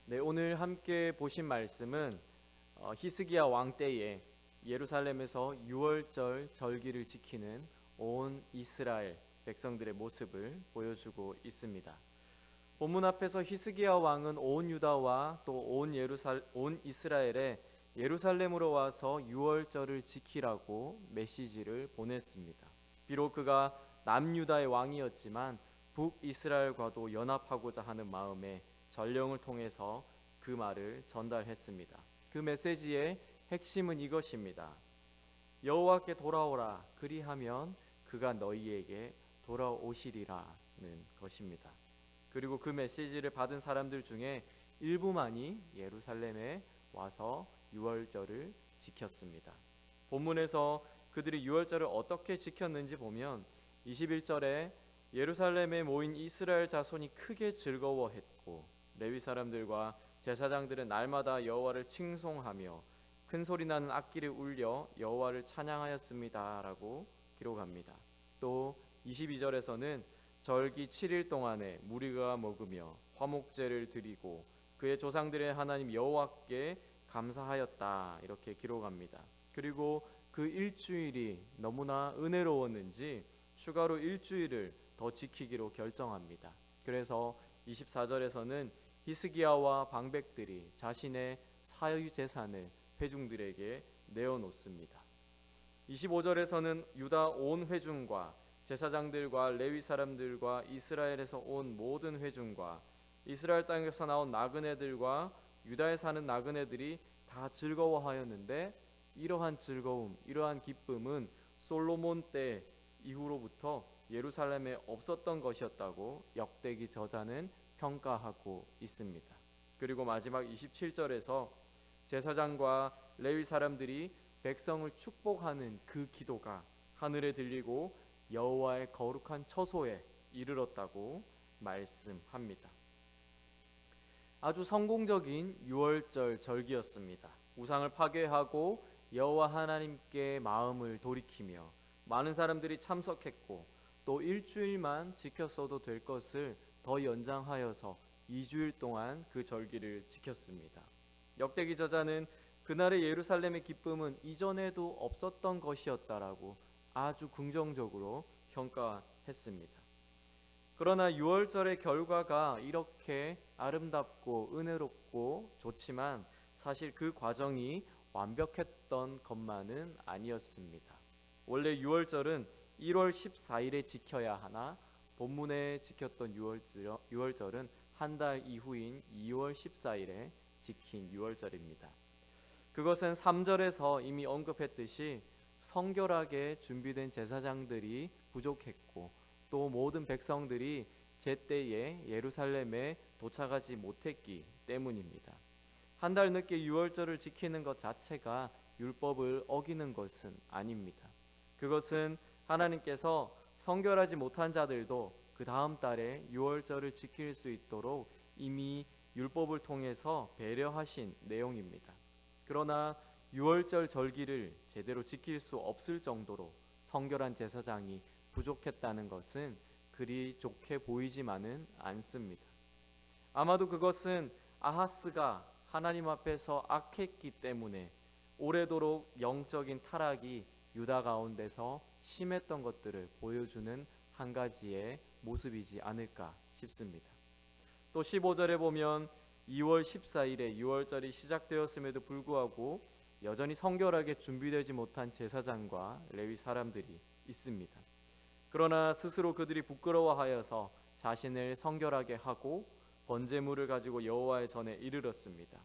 네, 오늘 함께 보신 말씀은 히스기야 왕 때에 예루살렘에서 유월절 절기를 지키는 온 이스라엘 백성들의 모습을 보여주고 있습니다. 본문 앞에서 히스기야 왕은 온 유다와 또 온 이스라엘에 예루살렘으로 와서 유월절을 지키라고 메시지를 보냈습니다. 비록 그가 남유다의 왕이었지만 북이스라엘과도 연합하고자 하는 마음에 전령을 통해서 그 말을 전달했습니다. 그 메시지의 핵심은 이것입니다. 여호와께 돌아오라, 그리하면 그가 너희에게 돌아오시리라는 것입니다. 그리고 그 메시지를 받은 사람들 중에 일부만이 예루살렘에 와서 유월절을 지켰습니다. 본문에서 그들이 유월절을 어떻게 지켰는지 보면 21절에 예루살렘에 모인 이스라엘 자손이 크게 즐거워했고 레위 사람들과 제사장들은 날마다 여호와를 칭송하며 큰 소리 나는 악기를 울려 여호와를 찬양하였습니다 라고 기록합니다. 또 22절에서는 절기 7일 동안에 무리가 먹으며 화목제를 드리고 그의 조상들의 하나님 여호와께 감사하였다 이렇게 기록합니다. 그리고 그 일주일이 너무나 은혜로웠는지 추가로 일주일을 더 지키기로 결정합니다. 그래서 24절에서는 히스기야와 방백들이 자신의 사유 재산을 회중들에게 내어놓습니다. 25절에서는 유다 온 회중과 제사장들과 레위 사람들과 이스라엘에서 온 모든 회중과 이스라엘 땅에서 나온 나그네들과 유다에 사는 나그네들이 다 즐거워하였는데 이러한 즐거움, 이러한 기쁨은 솔로몬 때 이후로부터 예루살렘에 없었던 것이었다고 역대기 저자는 평가하고 있습니다. 그리고 마지막 27절에서 제사장과 레위 사람들이 백성을 축복하는 그 기도가 하늘에 들리고 여호와의 거룩한 처소에 이르렀다고 말씀합니다. 아주 성공적인 유월절 절기였습니다. 우상을 파괴하고 여호와 하나님께 마음을 돌이키며 많은 사람들이 참석했고 또 일주일만 지켰어도 될 것을 더 연장하여서 2주일 동안 그 절기를 지켰습니다. 역대기 저자는 그날의 예루살렘의 기쁨은 이전에도 없었던 것이었다라고 아주 긍정적으로 평가했습니다. 그러나 유월절의 결과가 이렇게 아름답고 은혜롭고 좋지만 사실 그 과정이 완벽했던 것만은 아니었습니다. 원래 유월절은 1월 14일에 지켜야 하나 본문에 지켰던 유월절은 한 달 이후인 2월 14일에 지킨 유월절입니다. 그것은 3절에서 이미 언급했듯이 성결하게 준비된 제사장들이 부족했고 또 모든 백성들이 제때에 예루살렘에 도착하지 못했기 때문입니다. 한 달 늦게 유월절을 지키는 것 자체가 율법을 어기는 것은 아닙니다. 그것은 하나님께서 성결하지 못한 자들도 그 다음 달에 유월절을 지킬 수 있도록 이미 율법을 통해서 배려하신 내용입니다. 그러나 유월절 절기를 제대로 지킬 수 없을 정도로 성결한 제사장이 부족했다는 것은 그리 좋게 보이지만은 않습니다. 아마도 그것은 아하스가 하나님 앞에서 악했기 때문에 오래도록 영적인 타락이 유다 가운데서 심했던 것들을 보여주는 한 가지의 모습이지 않을까 싶습니다. 또 15절에 보면 2월 14일에 유월절이 시작되었음에도 불구하고 여전히 성결하게 준비되지 못한 제사장과 레위 사람들이 있습니다. 그러나 스스로 그들이 부끄러워하여서 자신을 성결하게 하고 번제물을 가지고 여호와의 전에 이르렀습니다.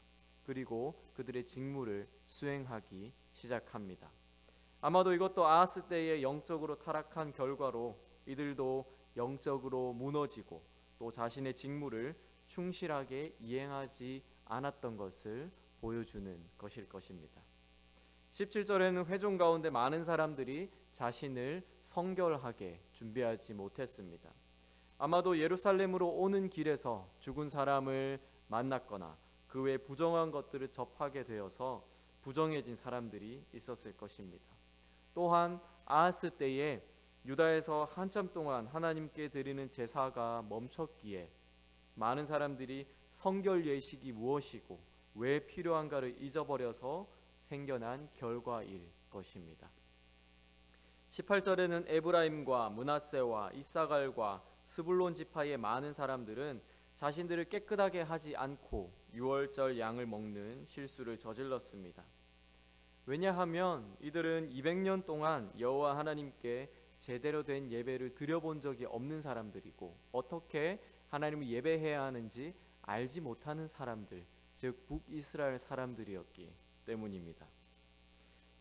그리고 그들의 직무를 수행하기 시작합니다. 아마도 이것도 아하스 때의 영적으로 타락한 결과로 이들도 영적으로 무너지고 또 자신의 직무를 충실하게 이행하지 않았던 것을 보여주는 것일 것입니다. 17절에는 회중 가운데 많은 사람들이 자신을 성결하게 준비하지 못했습니다. 아마도 예루살렘으로 오는 길에서 죽은 사람을 만났거나 그 외 부정한 것들을 접하게 되어서 부정해진 사람들이 있었을 것입니다. 또한 아하스 때에 유다에서 한참 동안 하나님께 드리는 제사가 멈췄기에 많은 사람들이 성결 예식이 무엇이고 왜 필요한가를 잊어버려서 생겨난 결과일 것입니다. 18절에는 에브라임과 므낫세와 이사갈과 스불론 지파의 많은 사람들은 자신들을 깨끗하게 하지 않고 유월절 양을 먹는 실수를 저질렀습니다. 왜냐하면 이들은 200년 동안 여호와 하나님께 제대로 된 예배를 드려본 적이 없는 사람들이고 어떻게 하나님을 예배해야 하는지 알지 못하는 사람들, 즉 북이스라엘 사람들이었기 때문입니다.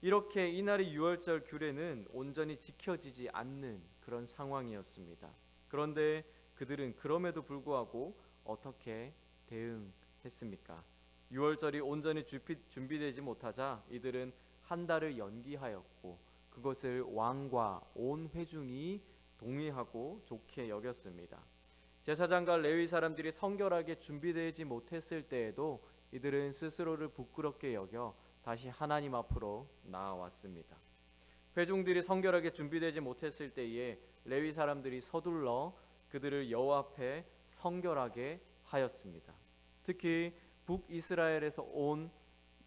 이렇게 이날의 유월절 규례는 온전히 지켜지지 않는 그런 상황이었습니다. 그런데 그들은 그럼에도 불구하고 어떻게 대응했습니까? 유월절이 온전히 준비되지 못하자 이들은 한 달을 연기하였고 그것을 왕과 온 회중이 동의하고 좋게 여겼습니다. 제사장과 레위 사람들이 성결하게 준비되지 못했을 때에도 이들은 스스로를 부끄럽게 여겨 다시 하나님 앞으로 나아왔습니다. 회중들이 성결하게 준비되지 못했을 때에 레위 사람들이 서둘러 그들을 여호와 앞에 성결하게 하였습니다. 특히 북이스라엘에서 온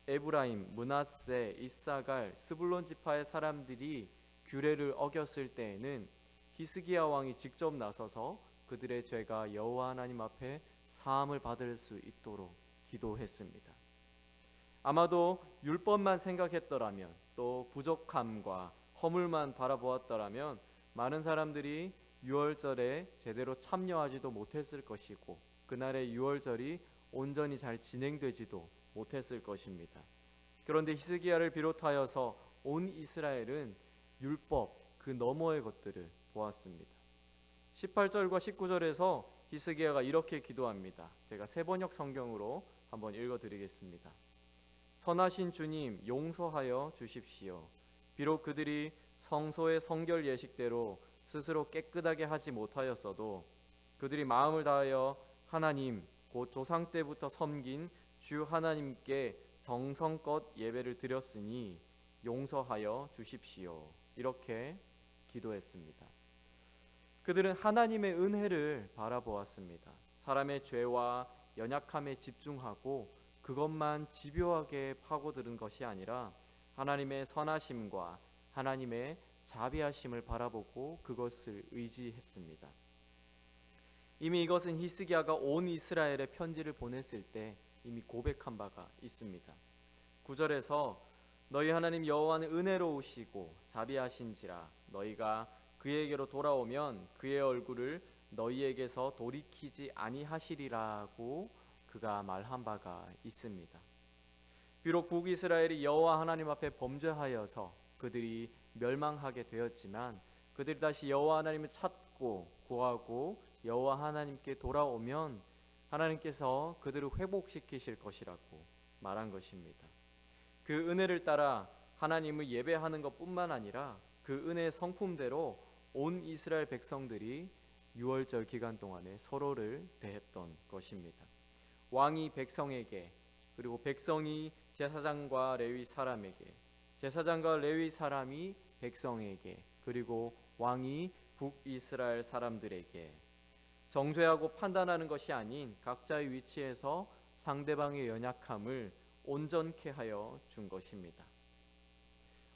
에브라임, 므낫세, 이사갈, 스불론 지파의 사람들이 규례를 어겼을 때에는 히스기야 왕이 직접 나서서 그들의 죄가 여호와 하나님 앞에 사함을 받을 수 있도록 기도했습니다. 아마도 율법만 생각했더라면 또 부족함과 허물만 바라보았더라면 많은 사람들이 유월절에 제대로 참여하지도 못했을 것이고 그날의 유월절이 온전히 잘 진행되지도 못했을 것입니다. 그런데 히스기야를 비롯하여서 온 이스라엘은 율법 그 너머의 것들을 보았습니다. 18절과 19절에서 히스기야가 이렇게 기도합니다. 제가 세번역 성경으로 한번 읽어드리겠습니다. 선하신 주님 용서하여 주십시오. 비록 그들이 성소의 성결 예식대로 스스로 깨끗하게 하지 못하였어도 그들이 마음을 다하여 하나님 곧 조상 때부터 섬긴 주 하나님께 정성껏 예배를 드렸으니 용서하여 주십시오. 이렇게 기도했습니다. 그들은 하나님의 은혜를 바라보았습니다. 사람의 죄와 연약함에 집중하고 그것만 집요하게 파고드는 것이 아니라 하나님의 선하심과 하나님의 자비하심을 바라보고 그것을 의지했습니다. 이미 이것은 히스기야가 온 이스라엘에 편지를 보냈을 때 이미 고백한 바가 있습니다. 9절에서 너희 하나님 여호와는 은혜로우시고 자비하신지라 너희가 그에게로 돌아오면 그의 얼굴을 너희에게서 돌이키지 아니하시리라고 그가 말한 바가 있습니다. 비록 북이스라엘이 여호와 하나님 앞에 범죄하여서 그들이 멸망하게 되었지만 그들이 다시 여호와 하나님을 찾고 구하고 여호와 하나님께 돌아오면 하나님께서 그들을 회복시키실 것이라고 말한 것입니다. 그 은혜를 따라 하나님을 예배하는 것뿐만 아니라 그 은혜의 성품대로 온 이스라엘 백성들이 유월절 기간 동안에 서로를 대했던 것입니다. 왕이 백성에게 그리고 백성이 제사장과 레위 사람에게 제사장과 레위 사람이 백성에게 그리고 왕이 북이스라엘 사람들에게 정죄하고 판단하는 것이 아닌 각자의 위치에서 상대방의 연약함을 온전케 하여 준 것입니다.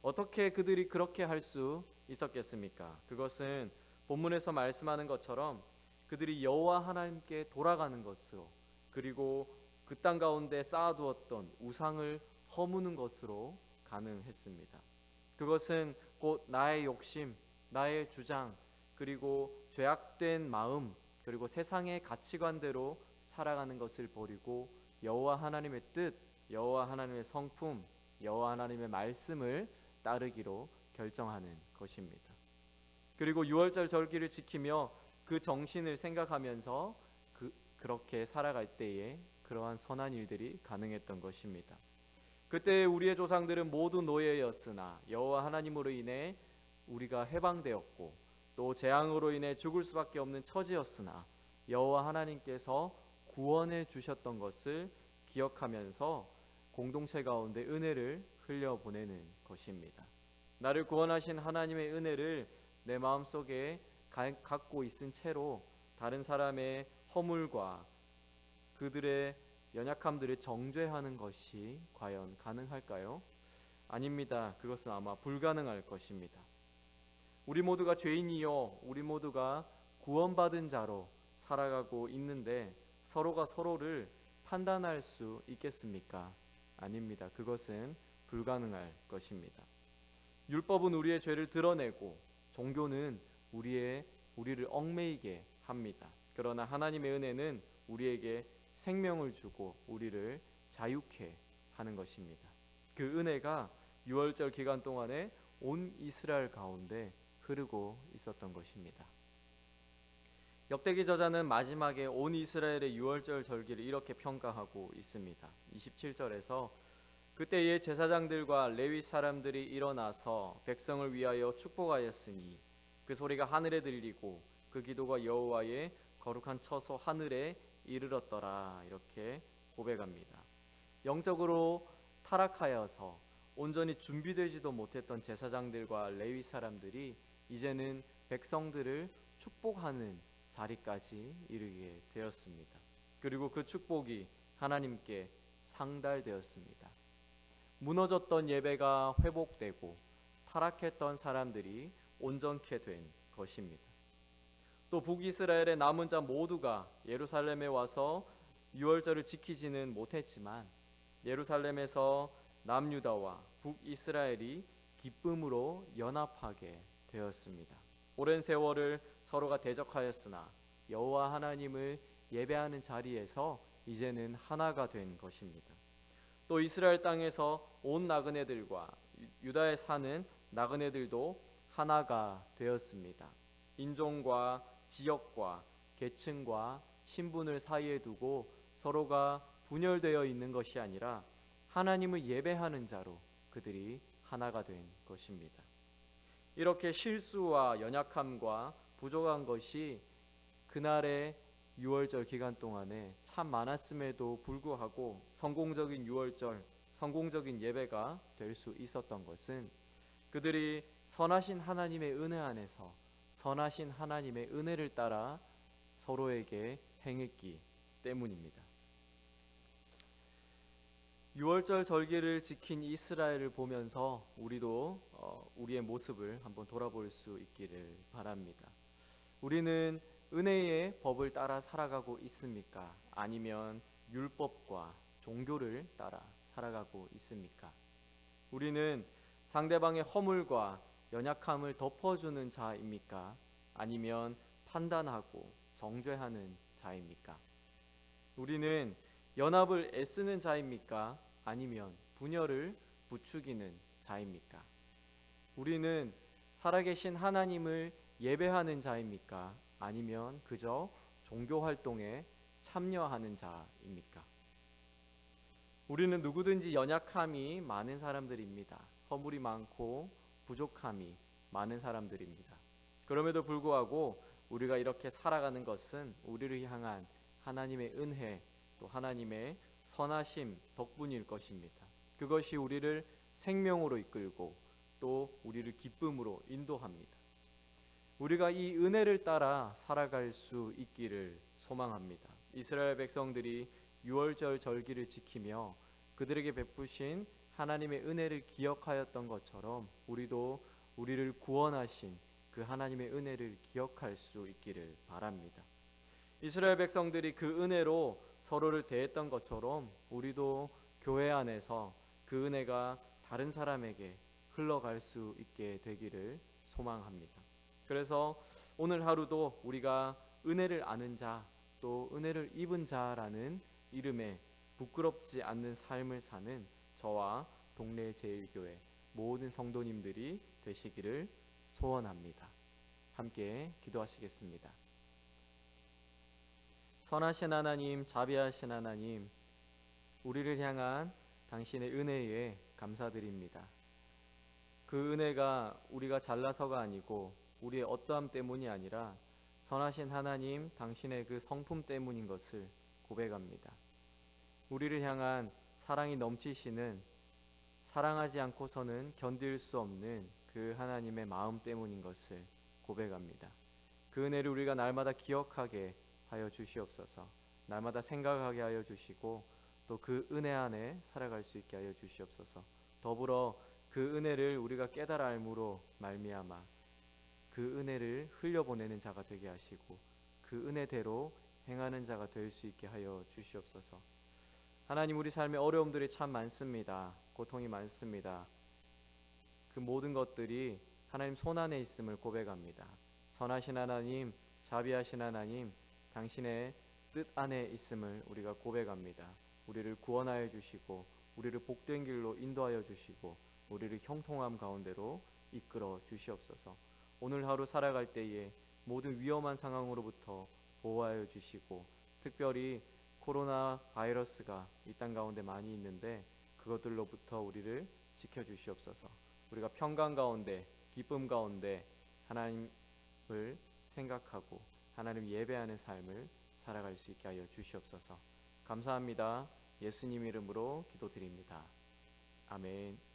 어떻게 그들이 그렇게 할 수 있었겠습니까? 그것은 본문에서 말씀하는 것처럼 그들이 여호와 하나님께 돌아가는 것으로 그리고 그 땅 가운데 쌓아두었던 우상을 허무는 것으로 가능했습니다. 그것은 곧 나의 욕심, 나의 주장, 그리고 죄악된 마음, 그리고 세상의 가치관대로 살아가는 것을 버리고 여호와 하나님의 뜻, 여호와 하나님의 성품, 여호와 하나님의 말씀을 따르기로 결정하는 것입니다. 그리고 유월절 절기를 지키며 그 정신을 생각하면서 그렇게 살아갈 때에 그러한 선한 일들이 가능했던 것입니다. 그때 우리의 조상들은 모두 노예였으나 여호와 하나님으로 인해 우리가 해방되었고 또 재앙으로 인해 죽을 수밖에 없는 처지였으나 여호와 하나님께서 구원해 주셨던 것을 기억하면서 공동체 가운데 은혜를 흘려보내는 것입니다. 나를 구원하신 하나님의 은혜를 내 마음속에 갖고 있은 채로 다른 사람의 허물과 그들의 연약함들을 정죄하는 것이 과연 가능할까요? 아닙니다. 그것은 아마 불가능할 것입니다. 우리 모두가 죄인이요, 우리 모두가 구원받은 자로 살아가고 있는데 서로가 서로를 판단할 수 있겠습니까? 아닙니다. 그것은 불가능할 것입니다. 율법은 우리의 죄를 드러내고 종교는 우리를 얽매이게 합니다. 그러나 하나님의 은혜는 우리에게 생명을 주고 우리를 자유케 하는 것입니다. 그 은혜가 유월절 기간 동안에 온 이스라엘 가운데 흐르고 있었던 것입니다. 역대기 저자는 마지막에 온 이스라엘의 유월절 절기를 이렇게 평가하고 있습니다. 27절에서 그때의 제사장들과 레위 사람들이 일어나서 백성을 위하여 축복하였으니 그 소리가 하늘에 들리고 그 기도가 여호와의 거룩한 처소 하늘에 이르렀더라. 이렇게 고백합니다. 영적으로 타락하여서 온전히 준비되지도 못했던 제사장들과 레위 사람들이 이제는 백성들을 축복하는 자리까지 이르게 되었습니다. 그리고 그 축복이 하나님께 상달되었습니다. 무너졌던 예배가 회복되고 타락했던 사람들이 온전케 된 것입니다. 또 북이스라엘의 남은 자 모두가 예루살렘에 와서 유월절을 지키지는 못했지만 예루살렘에서 남유다와 북이스라엘이 기쁨으로 연합하게 되었습니다. 오랜 세월을 서로가 대적하였으나 여호와 하나님을 예배하는 자리에서 이제는 하나가 된 것입니다. 또 이스라엘 땅에서 온 나그네들과 유다에 사는 나그네들도 하나가 되었습니다. 인종과 지역과 계층과 신분을 사이에 두고 서로가 분열되어 있는 것이 아니라 하나님을 예배하는 자로 그들이 하나가 된 것입니다. 이렇게 실수와 연약함과 부족한 것이 그날의 유월절 기간 동안에 참 많았음에도 불구하고 성공적인 유월절, 성공적인 예배가 될 수 있었던 것은 그들이 선하신 하나님의 은혜 안에서 선하신 하나님의 은혜를 따라 서로에게 행했기 때문입니다. 유월절 절기를 지킨 이스라엘을 보면서 우리도 우리의 모습을 한번 돌아볼 수 있기를 바랍니다. 우리는 은혜의 법을 따라 살아가고 있습니까? 아니면 율법과 종교를 따라 살아가고 있습니까? 우리는 상대방의 허물과 연약함을 덮어주는 자입니까? 아니면 판단하고 정죄하는 자입니까? 우리는 연합을 애쓰는 자입니까? 아니면 분열을 부추기는 자입니까? 우리는 살아계신 하나님을 예배하는 자입니까? 아니면 그저 종교 활동에 참여하는 자입니까? 우리는 누구든지 연약함이 많은 사람들입니다. 허물이 많고 부족함이 많은 사람들입니다. 그럼에도 불구하고 우리가 이렇게 살아가는 것은 우리를 향한 하나님의 은혜, 또 하나님의 선하심 덕분일 것입니다. 그것이 우리를 생명으로 이끌고 또 우리를 기쁨으로 인도합니다. 우리가 이 은혜를 따라 살아갈 수 있기를 소망합니다. 이스라엘 백성들이 유월절 절기를 지키며 그들에게 베푸신 하나님의 은혜를 기억하였던 것처럼 우리도 우리를 구원하신 그 하나님의 은혜를 기억할 수 있기를 바랍니다. 이스라엘 백성들이 그 은혜로 서로를 대했던 것처럼 우리도 교회 안에서 그 은혜가 다른 사람에게 흘러갈 수 있게 되기를 소망합니다. 그래서 오늘 하루도 우리가 은혜를 아는 자, 또 은혜를 입은 자라는 이름에 부끄럽지 않는 삶을 사는 저와 동네 제일교회 모든 성도님들이 되시기를 소원합니다. 함께 기도하시겠습니다. 선하신 하나님, 자비하신 하나님, 우리를 향한 당신의 은혜에 감사드립니다. 그 은혜가 우리가 잘나서가 아니고 우리의 어떠함 때문이 아니라 선하신 하나님, 당신의 그 성품 때문인 것을 고백합니다. 우리를 향한 사랑이 넘치시는, 사랑하지 않고서는 견딜 수 없는 그 하나님의 마음 때문인 것을 고백합니다. 그 은혜를 우리가 날마다 기억하게 하여 주시옵소서. 날마다 생각하게 하여 주시고 또 그 은혜 안에 살아갈 수 있게 하여 주시옵소서. 더불어 그 은혜를 우리가 깨달아 알므로 말미암아 그 은혜를 흘려보내는 자가 되게 하시고 그 은혜대로 행하는 자가 될 수 있게 하여 주시옵소서. 하나님, 우리 삶에 어려움들이 참 많습니다. 고통이 많습니다. 그 모든 것들이 하나님 손안에 있음을 고백합니다. 선하신 하나님, 자비하신 하나님, 당신의 뜻 안에 있음을 우리가 고백합니다. 우리를 구원하여 주시고 우리를 복된 길로 인도하여 주시고 우리를 형통함 가운데로 이끌어 주시옵소서. 오늘 하루 살아갈 때에 모든 위험한 상황으로부터 보호하여 주시고 특별히 코로나 바이러스가 이 땅 가운데 많이 있는데 그것들로부터 우리를 지켜주시옵소서. 우리가 평강 가운데 기쁨 가운데 하나님을 생각하고 하나님 예배하는 삶을 살아갈 수 있게 하여 주시옵소서. 감사합니다. 예수님 이름으로 기도드립니다. 아멘.